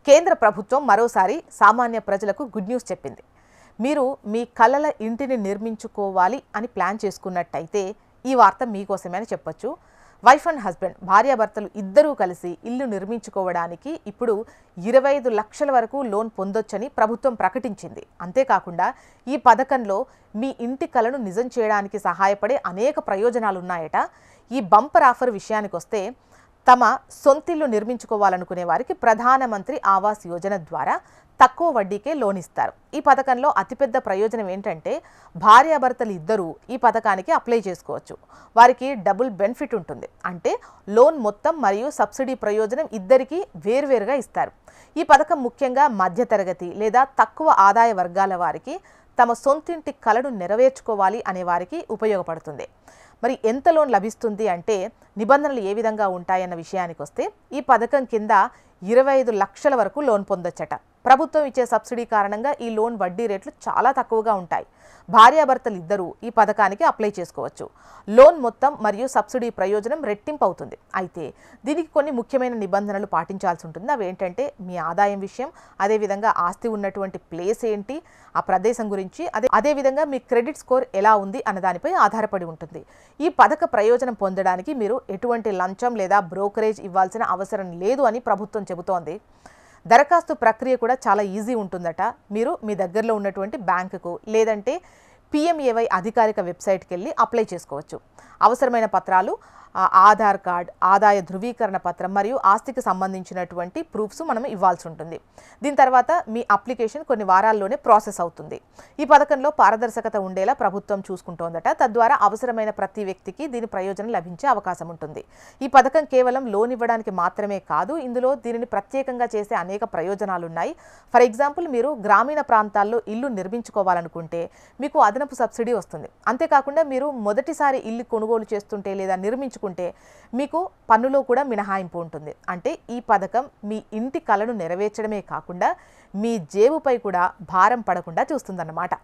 కేంద్ర ప్రభుత్వం మరోసారి సామాన్య ప్రజలకు గుడ్ న్యూస్ చెప్పింది. మీరు మీ కలల ఇంటిని నిర్మించుకోవాలి అని ప్లాన్ చేసుకున్నట్టయితే ఈ వార్త మీకోసమే అని చెప్పొచ్చు. వైఫ్ అండ్ హస్బెండ్ భార్యాభర్తలు ఇద్దరూ కలిసి ఇల్లు నిర్మించుకోవడానికి ఇప్పుడు 25 లక్షల వరకు లోన్ పొందొచ్చని ప్రభుత్వం ప్రకటించింది. అంతేకాకుండా ఈ పథకంలో మీ ఇంటి కలను నిజం చేయడానికి సహాయపడే అనేక ప్రయోజనాలు ఉన్నాయట. ఈ బంపర్ ఆఫర్ విషయానికి వస్తే, తమ సొంతిల్లు నిర్మించుకోవాలనుకునే వారికి ప్రధానమంత్రి ఆవాస్ యోజన ద్వారా తక్కువ వడ్డీకే లోన్ ఇస్తారు. ఈ పథకంలో అతిపెద్ద ప్రయోజనం ఏంటంటే, భార్యాభర్తలు ఇద్దరూ ఈ పథకానికి అప్లై చేసుకోవచ్చు. వారికి డబుల్ బెనిఫిట్ ఉంటుంది. అంటే లోన్ మొత్తం మరియు సబ్సిడీ ప్రయోజనం ఇద్దరికీ వేర్వేరుగా ఇస్తారు. ఈ పథకం ముఖ్యంగా మధ్యతరగతి లేదా తక్కువ ఆదాయ వర్గాల వారికి, తమ సొంతింటి కలను నెరవేర్చుకోవాలి అనే వారికి ఉపయోగపడుతుంది. మరి ఎంత లోన్ లభిస్తుంది అంటే, నిబంధనలు ఏ విధంగా ఉంటాయన్న విషయానికి వస్తే, ఈ పథకం కింద 25 లక్షల వరకు లోన్ పొందొచ్చట. ప్రభుత్వం ఇచ్చే సబ్సిడీ కారణంగా ఈ లోన్ వడ్డీ రేట్లు చాలా తక్కువగా ఉంటాయి. భార్యాభర్తలు ఇద్దరూ ఈ పథకానికి అప్లై చేసుకోవచ్చు. లోన్ మొత్తం మరియు సబ్సిడీ ప్రయోజనం రెట్టింపు అవుతుంది. అయితే దీనికి కొన్ని ముఖ్యమైన నిబంధనలు పాటించాల్సి ఉంటుంది. అవి ఏంటంటే, మీ ఆదాయం విషయం, అదేవిధంగా ఆస్తి ఉన్నటువంటి ప్లేస్ ఏంటి, ఆ ప్రదేశం గురించి, అదేవిధంగా మీ క్రెడిట్ స్కోర్ ఎలా ఉంది అన్న దానిపై ఆధారపడి ఉంటుంది. ఈ పథక ప్రయోజనం పొందడానికి మీరు ఎటువంటి లంచం లేదా బ్రోకరేజ్ ఇవ్వాల్సిన అవసరం లేదు అని ప్రభుత్వం చెబుతోంది. దరఖాస్తు ప్రక్రియ కూడా చాలా ఈజీ ఉంటుందట. మీరు మీ దగ్గరలో ఉన్నటువంటి బ్యాంకుకు లేదంటే PMAY అధికారిక వెబ్సైట్కి వెళ్ళి అప్లై చేసుకోవచ్చు. అవసరమైన పత్రాలు ఆధార్ కార్డ్, ఆదాయ ధృవీకరణ పత్రం మరియు ఆస్తికి సంబంధించినటువంటి ప్రూఫ్స్ మనం ఇవ్వాల్సి ఉంటుంది. దీని తర్వాత మీ అప్లికేషన్ కొన్ని వారాల్లోనే ప్రాసెస్ అవుతుంది. ఈ పథకంలో పారదర్శకత ఉండేలా ప్రభుత్వం చూసుకుంటోందట. తద్వారా అవసరమైన ప్రతి వ్యక్తికి దీని ప్రయోజనం లభించే అవకాశం ఉంటుంది. ఈ పథకం కేవలం లోన్ ఇవ్వడానికి మాత్రమే కాదు, ఇందులో దీనిని ప్రత్యేకంగా చేసే అనేక ప్రయోజనాలు ఉన్నాయి. ఫర్ ఎగ్జాంపుల్, మీరు గ్రామీణ ప్రాంతాల్లో ఇల్లు నిర్మించుకోవాలనుకుంటే మీకు అదనపు సబ్సిడీ వస్తుంది. అంతేకాకుండా మీరు మొదటిసారి ఇల్లు కొనుగోలు చేస్తుంటే లేదా నిర్మించుకుంటే మీకు పన్నులో కూడా మినహాయింపు ఉంటుంది. అంటే ఈ పథకం మీ ఇంటి కలను నెరవేర్చడమే కాకుండా మీ జేబుపై కూడా భారం పడకుండా చూస్తుందన్నమాట.